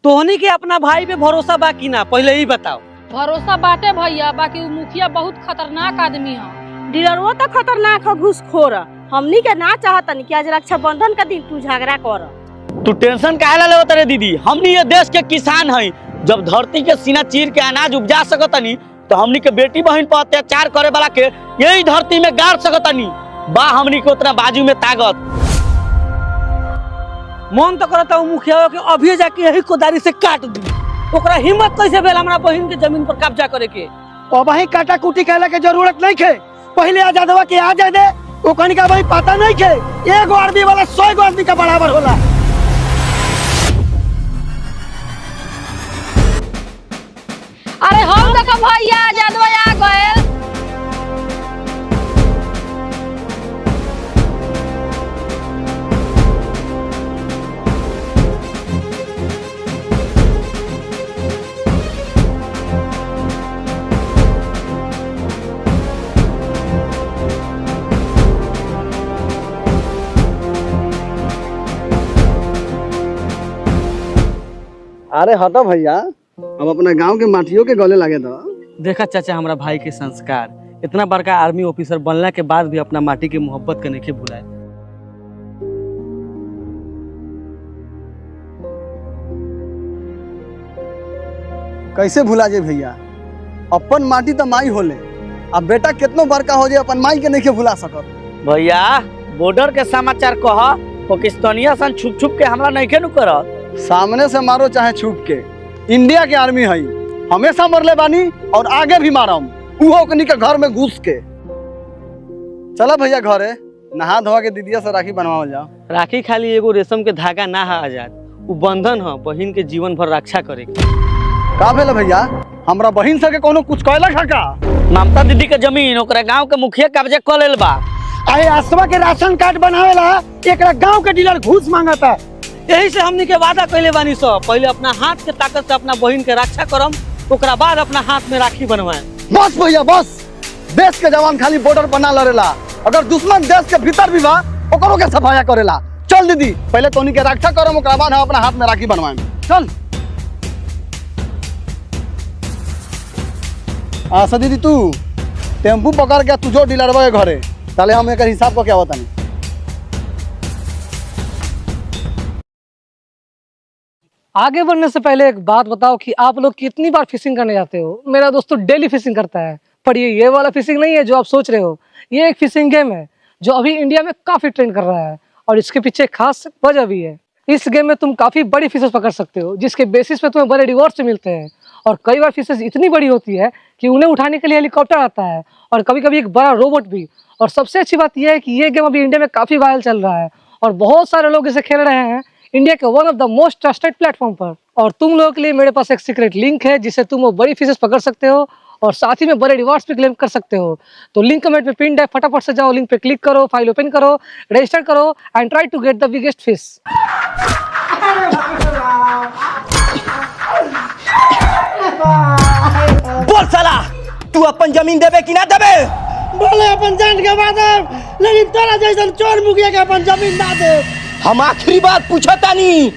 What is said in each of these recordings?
तोहनी के अपना भाई पे भरोसा बा कि ना, पहले ही बताओ। भरोसा बाटे भैया, बाकी मुखिया बहुत खतरनाक आदमी है। डीलरवा तो खतरनाक है, घूसखोर। हमनी के ना चाहतनी कि आज रक्षाबंधन का दिन तू झगड़ा कर। तू टेंशन काहे ले रे दीदी? हमनी ये देश के किसान हई। जब धरती के सीना चीर के अनाज उपजा सकतनी तो हमनी के बेटी बहन पर अत्याचार करे वाला के यही धरती में गाड़ सकतनी। बा हमनी के उतना बाजू में ताकत। मन तो करता हूँ मुखिया के अभी जाके यही कोदारी से काट दी। ओकरा हिम्मत कैसे भेल हमरा बहन के जमीन पर कब्जा करे के? अब ही काटा कुटी कहला के जरूरत नहीं खे। पहले आजादवा के आ जाए दे, ओकनी का भाई पता नहीं खे। एगो आदमी वाला 100 गो आदमी का बराबर होला। अरे हम देखो भैया आजादवा आ गए। अरे हटा भैया, अब अपना गांव के माटियों के गले लगे था। देखा चाचा, हमारा भाई के संस्कार। इतना बड़का आर्मी ऑफिसर बनला के बाद भी अपना माटी के मोहब्बत के नहीं भुलाए। कैसे भुला जे भैया? अपन माटी तो माई होले। अब बेटा कितनो बड़का हो जाए अपन माई के नहीं भुला सकत। भैया बॉर्डर के समाचार कह, पाकिस्तानिया सन छुप छुप के हमला नहीं के नु करत। सामने से मारो चाहे छुप के, इंडिया के आर्मी है। हमेशा मरले बानी और आगे भी मारम, उहो कनी के घर में घुस के। चला भैया घरे नहा धोवा के दीदिया से राखी बनवावल जाओ। राखी खाली एगो रेशम के धागा ना है आजाद, वो बंधन है बहन के जीवन भर रक्षा करे के। का भेल भैया? हमरा बहन से के कोनो कुछ कहला का? ममता दीदी के जमीन ओकरा गांव के मुखिया कब्जा कर लेल बा। अरे आसवा के राशन कार्ड बनावेला एकरा गांव के डीलर घूस मांगता। यही से हमनी के वादा कैले बानी सब, पहले अपना हाथ के ताकत से अपना बहन के रक्षा करम, ओकरा बाद अपना हाथ में राखी बनवाए। बस भैया बस, देश के जवान खाली बॉर्डर बना लड़ेला, अगर दुश्मन देश के भीतर भी बा ओकरो के सफाया करेला। चल दीदी, पहले तोनी के रक्षा करम, ओकरा बाद हम अपना हाथ में राखी बनवाएम। चल आशा दीदी, तू टेम्पू पकड़ के तू जो डीलरवा के घरे, ताले हम एक हिसाब को क्या बतानी। आगे बढ़ने से पहले एक बात बताओ कि आप लोग कितनी बार फिशिंग करने जाते हो? मेरा दोस्त तो डेली फिशिंग करता है। पर ये वाला फिशिंग नहीं है जो आप सोच रहे हो। ये एक फिशिंग गेम है जो अभी इंडिया में काफी ट्रेंड कर रहा है और इसके पीछे खास वजह भी है। इस गेम में तुम काफी बड़ी फिशेस पकड़ सकते हो, जिसके बेसिस पे तुम्हें बड़े रिवॉर्ड्स मिलते हैं। और कई बार फिशेस इतनी बड़ी होती है कि उन्हें उठाने के लिए हेलीकॉप्टर आता है और कभी कभी एक बड़ा रोबोट भी। और सबसे अच्छी बात यह है कि ये गेम अभी इंडिया में काफी वायरल चल रहा है और बहुत सारे लोग इसे खेल रहे हैं इंडिया के one of the most trusted platform पर। और तुम लोगों के लिए मेरे पास एक सीक्रेट लिंक है जिससे तुम वो बड़ी फिशेस पकड़ सकते हो और साथ ही में बड़े रिवॉर्ड्स भी क्लेम कर सकते हो। तो लिंक कमेंट में पिन है, फटाफट से जाओ, लिंक पे क्लिक करो, फाइल ओपन करो, रजिस्टर करो and try to get the biggest fish. बोल साला, तू अपन जमीन देबे कि ना देबे? बोले अपन जान के बाद, लेकिन तोरा जैसन चोर मुखिया के अपन जमीन ना दे। हम आखिरी बात पूछतानी,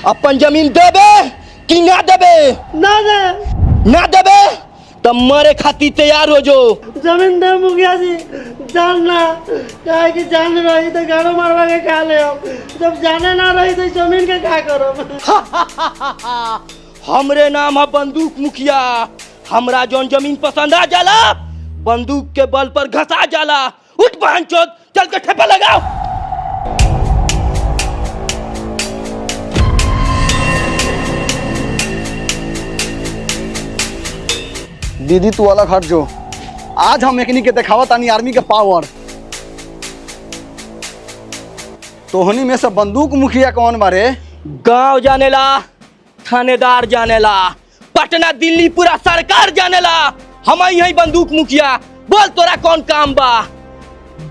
अपन जमीन देबे कि ना देबे? ना दे। ना देबे तो मरे खातिर तैयार हो जो। जमीन दे मुखिया जी, जान ना, काहे कि जान रही तो गाड़ो मारवा के खा ले, जब जाने ना रही तो जमीन के क्या करो? हमरे नाम है बंदूक मुखिया। हमरा जौन जमीन पसंद आ जाला बंदूक के बल पर घसा जाला। उठ बहनचोद, चल के ठेपा लगाओ। दीदी तू अलग हट जो, आज हम एकनी के दिखावा तानी आर्मी के पावर। तोहनी में से बंदूक मुखिया कौन बारे? गांव जानेला, थानेदार जानेला, पटना दिल्ली पूरा सरकार जानेला। हम यही बंदूक मुखिया। बोल तोरा कौन काम बा?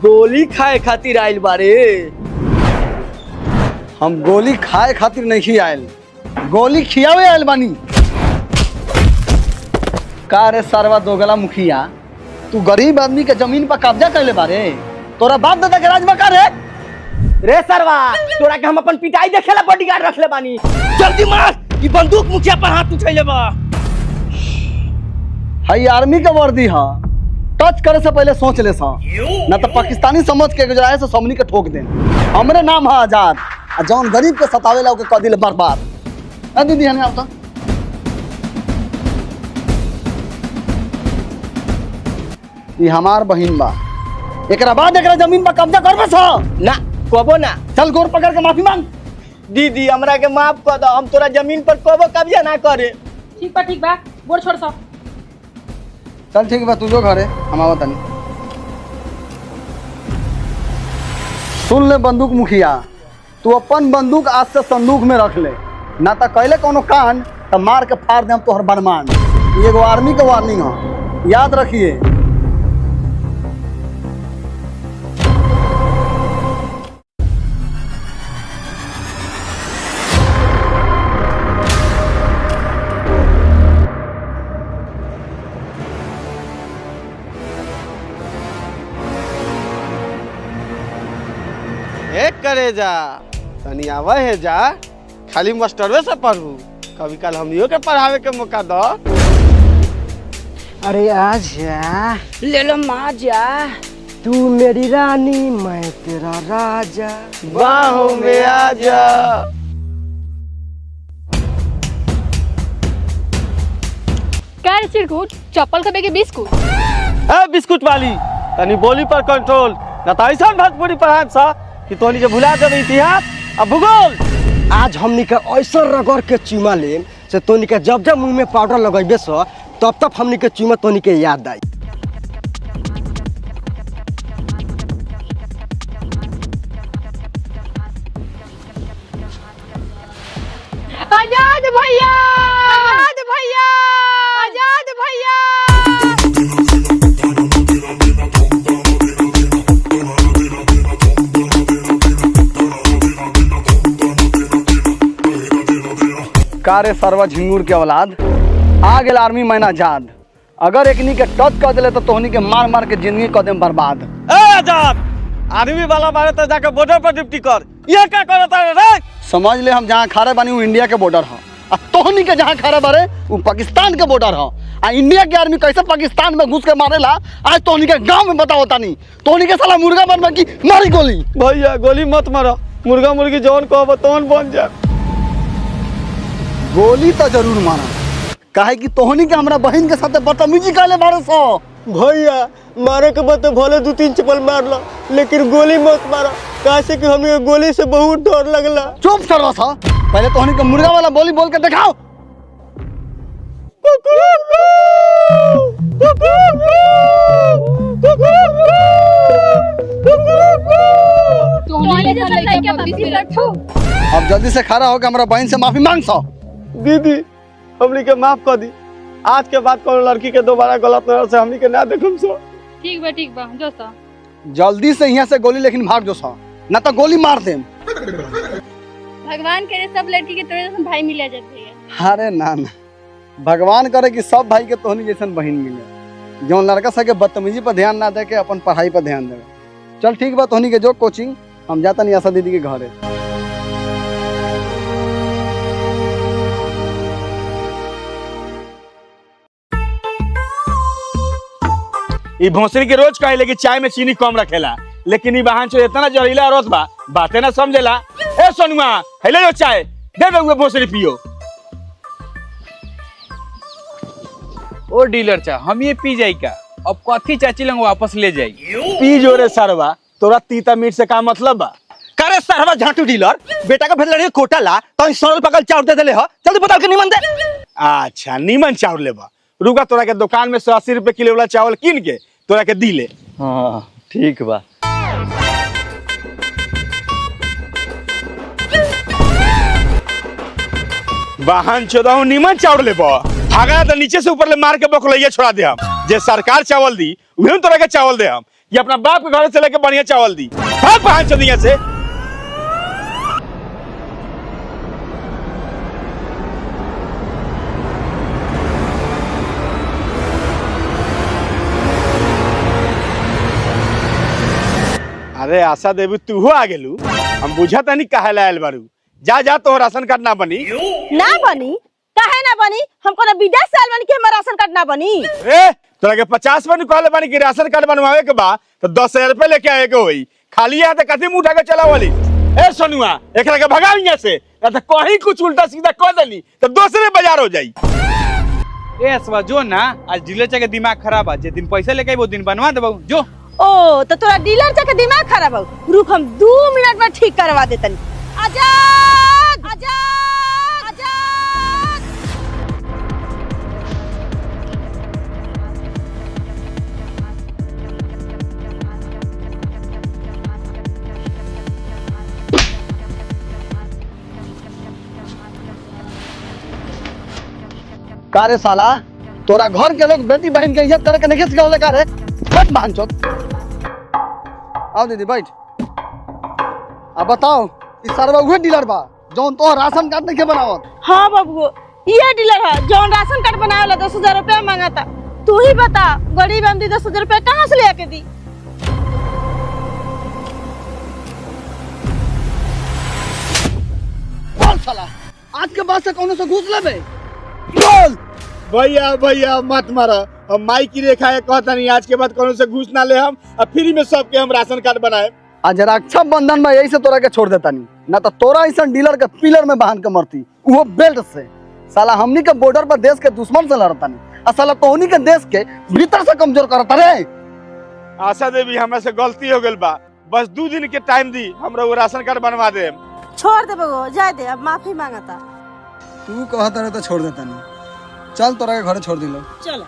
गोली खाए खातिर आइल बारे? हम गोली खाए खातिर नहीं आयल, गोली खियावे आयल बानी। का रे सरवा दोगला मुखिया, तू गरीब आदमी के जमीन पर कब्जा कर ले बारे? तोरा बाप दादा के राज में का रे? रे सरवा, तोरा के हम अपन पिटाई देखेला बॉडीगार्ड रखले बानी। जल्दी मार, कि बंदूक मुखिया पर हाथ उठैले बा। हाई आर्मी के वर्दी हा, टच करे से पहले सोच ले सा, ना तो पाकिस्तानी समझ के गुजराए से समनी के ठोक दे। हमरे नाम है आजाद, आ जौन गरीब के सतावेला ओके कह दिले बर्बाद। ए दीदी हने आप तो ये हमार बहिन बा, एकरा बाद एकरा जमीन पर कब्जा करबे सा ना कबो ना। चल गोर पकड़ के माफी मांग। दीदी हमरा के माफ कर दो, हम तोरा जमीन पर कबो कब्जा ना करे। ठीक बा बोर छोड़ सब। चल ठीक बा, तू जो घरे हम आवत तनी। सुन ले बंदूक मुखिया, तू अपन बंदूक आज से संदूक में रख ले, ना तो कैले कोनो कान तो मार के फाड़ दे हम तोहर बरमान। ये एगो आर्मी के वार्निंग है, याद रखिए। एक करे जा तनी आवे है जा, खाली मास्टरवे से पढ़ू, कभी कल हमनियों के पढ़ावे के मौका दो। अरे आजा ले लो माजा, तू मेरी रानी मैं तेरा राजा। बाहों में आजा। क्या रे चिरकुट, चप्पल के बेगे बिस्कुट। ए बिस्कुट वाली, तनी बोली पर कंट्रोल, ना तो ऐसा भोजपुरी पढ़ाएब सा कि तोनी के भुला देबे इतिहास आ भूगोल। आज हमनी के ऐसा रगड़ के चुमा लेम से तोनी के जब जब मुंह में पाउडर लगेबे सो तब तब हमनी के चुमा तोनी के याद आई। आजाद भैया, आजाद भैया, आजाद भैया। कारे सरवा झिंगुर के औलाद, आ गेल आर्मी मैना आजाद। अगर एकनी के टच कर दिले तो तोहनी के मार मार के जिंदगी कर देम बर्बाद। ए आजाद, आर्मी वाला बारे तो जाके बॉर्डर पर ड्यूटी कर। ये क्या करता है रे? समझ ले, हम जहाँ खड़े बानी वो इंडिया के बॉर्डर है, और तोहनी के जहाँ खड़े बारे वो पाकिस्तान के बॉर्डर है। आ इंडिया के आर्मी कैसे पाकिस्तान में घुस के मारेला, आज तोहनी के गांव में बताओ तानी। तोहनी के साला मुर्गा बन की मारी गोली। भैया गोली मत मारो, मुर्गा मुर्गी जौन कहब तौन बन जा। गोली तो जरूर मारा, काहे कि तोहनी के हमरा बहन के साथ बदतमीजी काले बारे सो। भैया मारे के बाद तो भले 2-3 चप्पल मार लो, लेकिन गोली मत मारो, काहे कि हमें गोली से बहुत डर लगला। चुप सरवा सा, पहले तोहनी के मुर्गा वाला बोली बोल के दिखाओ। अब जल्दी से खड़ा होकर हमरा बहन से माफी मांग सो। दीदी हमनी के माफ कर दी, आज के बाद कोनो लड़की के दोबारा गलत नजर से हमनी के ना देखम सो। ठीक बा जो सा। जल्दी से यहाँ से गोली लेकिन भाग जो सा, ना तो गोली मार देम। भगवान करे सब लड़की के तोरे जैसन भाई मिल जाते हैं। अरे ना ना, भगवान करे कि सब भाई के तोहनी जैसन बहन मिले, जो लड़का सके बदतमीजी पर ध्यान ना दे के अपन पढ़ाई पर ध्यान दे। चल ठीक बा, तोहनी के जो कोचिंग, हम जाता नहीं आशा दीदी के घरे। ई भोसरी के रोज कहे कि चाय में चीनी कम रखेला, लेकिन ई बहान चो इतना जहरीला रस बा, बातें ना समझेला। ए सोनुआ, हेले जो चाय दे दे, भोसरी पियो। ओ डीलर चा, हम ये पी जाई का? अब कथी चाची लंग वापस ले जाई? पी जो रे सरवा, तोरा तीता मीठ से का मतलब बा? करे सरवा झाटू डीलर, बेटा का भेज लड़के कोटा ला, तो सरल पकल चाउर दे देले ह, जल्दी बता के निमन दे। अच्छा नीमन चावल लेबा, रुका तोरा के दुकान में 80 रुपए किलो वाला चावल कीन के तोरा के दी ले। हाँ ठीक बा। वाहन चोदाहू नीमन चावल लेबा, भागा तो नीचे से ऊपर ले मार के बकलैया छोड़ा दे हम। जे सरकार चावल दी उहे तोरा के चावल दे हम, ये अपना बाप के घर से लेके बढ़िया चावल दी। भाग वाहन चोदिया से। अरे आशा देवी तू आ गेलू, हम बुझा तनी काहे ला आयल बारू। जा जा तो राशन कार्ड ना बनी। ना बनी? काहे ना बनी? हमको ना विदेश साल बनी कि हमारा राशन कार्ड ना बनी। ए तोरा के 50 बार कहले बानी कि राशन कार्ड बनवावे के बा तो 10,000 रुपए लेके आए के होई। खाली है तो कथी मुंह उठा के चला वाली। ए सोनुआ एकरा के भगा यहाँ से, ना तो कहीं कुछ उल्टा सीधा कह देनी तो दूसरे बाजार हो जाई। ए असवा जो ना, आज डीलर चा के दिमाग खराब है, जे दिन पैसा लेके वो दिन बनवा देबो जो। ओ तो तोरा डीलर चा के दिमाग खराब हो, रुक हम 2 मिनट में ठीक करवा देतनी। आजाद आजाद आजाद। का रे साला, तोरा घर के लोग बेटी बहन के इज्जत करे के नहीं सिखावले का रे? बैठ भांचोत। आओ दीदी बैठ। अब बताओ इस सरवा उहे डीलर बा जौन तो राशन कार्ड नहीं बनावत? हाँ बाबू, ये डीलर है जौन राशन कार्ड बनावेला 10,000 रुपया मांगता। तू ही बता, गरीब आदमी 10,000 रुपया कहाँ से लेके दी? बोल साला, आज के बाद से कौन से घूस लेबे? बोल भैया भैया मत मारो, हम माई की रेखा है कहता नहीं आज के बाद कौन से घूस ना ले हम और फ्री में सबके हम राशन कार्ड बनाए। आज रक्षाबंधन में यही से तोरा के छोड़ देता नहीं, ना तो तोरा ऐसा डीलर के पिलर में बांध के मरती, वो बेल्ट से। साला हमनी के बॉर्डर पर देश के दुश्मन से लड़ता नहीं, और साला तोहनी के देश के भीतर से कमजोर करता रे। आशा देवी हमरा से गलती हो गई बा, बस 2 दिन के टाइम दी, हमरा वो राशन कार्ड बनवा दे। छोड़ दे बगो, जाए दे, अब माफी मांगता। तू कहता रहे तो छोड़ देता नहीं। चल तोरा के घरे छोड़ दिलो। चलो।